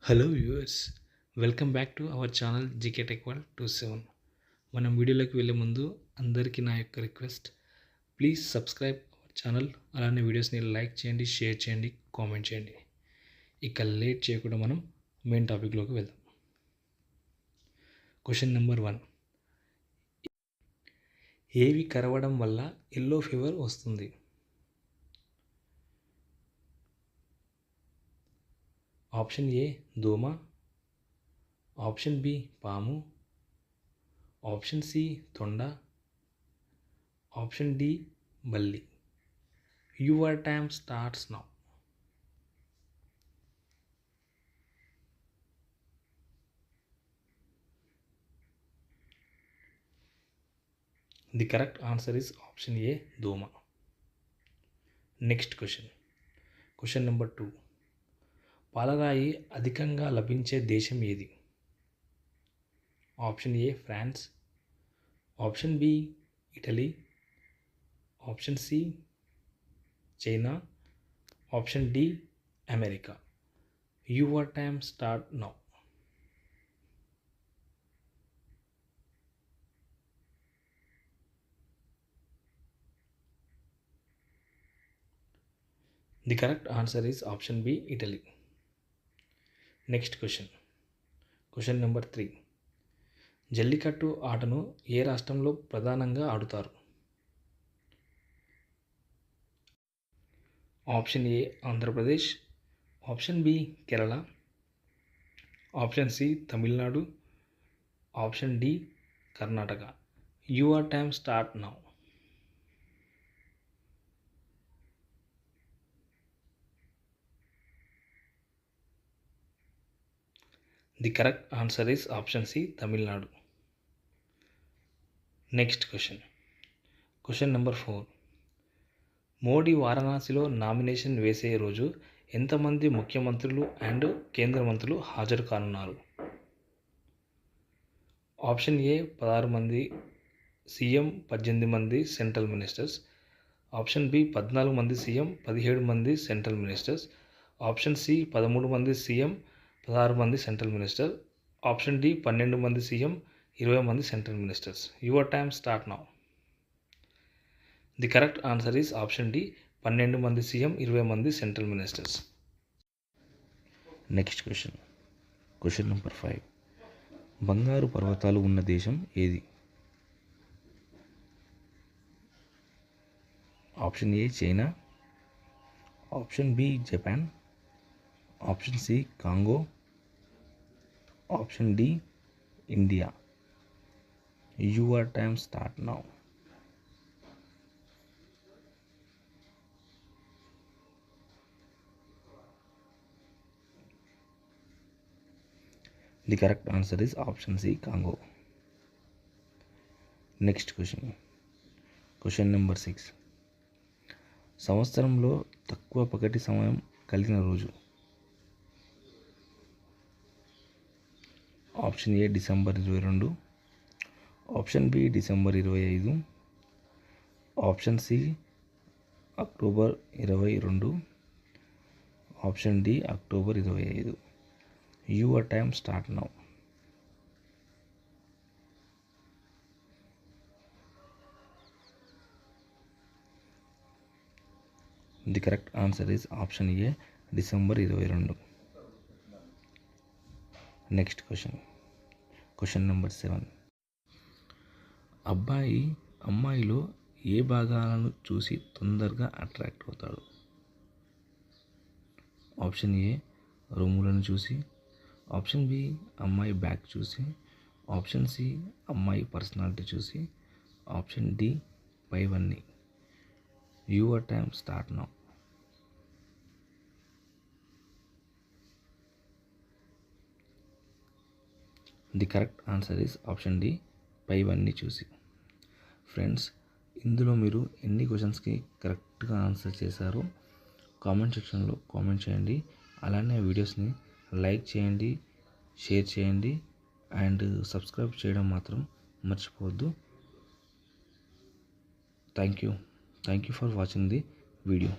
Hello viewers, welcome back to our channel GK tech world 27. మనం వీడియోలోకి వెళ్ళే ముందు అందరికీ నా యొక్క request, please subscribe our channel. అలానే వీడియోస్ని లైక్ చేయండి, షేర్ చేయండి, కామెంట్ చేయండి. ఇక లేట్ చేయకుండా మనం మెయిన్ టాపిక్లోకి వెళ్దాం. Question number 1. ఏవి కరవడం వల్ల ఎల్లో ఫీవర్ వస్తుంది? ఆప్షన్ ఏ దోమ, ఆప్షన్ బి పాము, ఆప్షన్ సి తొండ, ఆప్షన్ డి బల్లి. Your time starts now. The correct answer is option A దోమ. Next question number 2. పాలరాయి అధికంగా లభించే దేశం ఏది? Option A France, option B Italy, option C China, option D America. Your time start now. The correct answer is option B Italy. Next question number 3. Jallikattu ఆటను ఏ రాష్ట్రంలో ప్రధానంగా ఆడుతారు? Option A Andhra Pradesh, option B Kerala, option C Tamil Nadu, option D Karnataka. Your time start now. The correct answer is option C Tamil Nadu. Next question number 4. Modi వారణాసిలో nomination వేసే రోజు ఎంతమంది ముఖ్యమంత్రులు and కేంద్ర మంత్రులు హాజరు కానున్నారు? ఆప్షన్ ఏ 16 మంది సీఎం, 18 మంది సెంట్రల్ మినిస్టర్స్, ఆప్షన్ బి 14 మంది సీఎం, 17 మంది సెంట్రల్ మినిస్టర్స్, ఆప్షన్ సి 13 మంది సీఎం, 16 మంది సెంట్రల్ మినిస్టర్, ఆప్షన్ డి 12 మంది సీఎం, 20 మంది central ministers. Your time start now. The correct answer is option D 12 మంది సీఎం, 20 మంది central ministers. Next question number 5. బంగారు పర్వతాలు ఉన్న దేశం ఏది? Option A China, option B Japan, option C Congo, option D India. Your time start now. The correct answer is option C Congo. Next question number 6. సంవత్సరంలో తక్కువ పగటి సమయం కలిగిన రోజు? Option A December 22, option B December 25, option C October 22, option D October 25. Your time start now. The correct answer is option A December 22. Next question number 7. అబ్బాయి అమ్మాయిలో ఏ భాగాలను చూసి తొందరగా అట్రాక్ట్ అవుతాడు? ఆప్షన్ ఏ రొమ్ములను చూసి, ఆప్షన్ బి అమ్మాయి back చూసి, ఆప్షన్ సి అమ్మాయి పర్సనాలిటీ చూసి, ఆప్షన్ డి పైవన్నీ. Your time start now. The correct answer is option D పైవన్నీ చూసి. ఫ్రెండ్స్, ఇందులో మీరు ఎన్ని క్వశ్చన్స్కి కరెక్ట్గా ఆన్సర్ చేశారో కామెంట్ సెక్షన్లో కామెంట్ చేయండి. అలానే వీడియోస్ని లైక్ చేయండి, షేర్ చేయండి అండ్ సబ్స్క్రైబ్ చేయడం మాత్రం మర్చిపోవద్దు. Thank you for watching the video.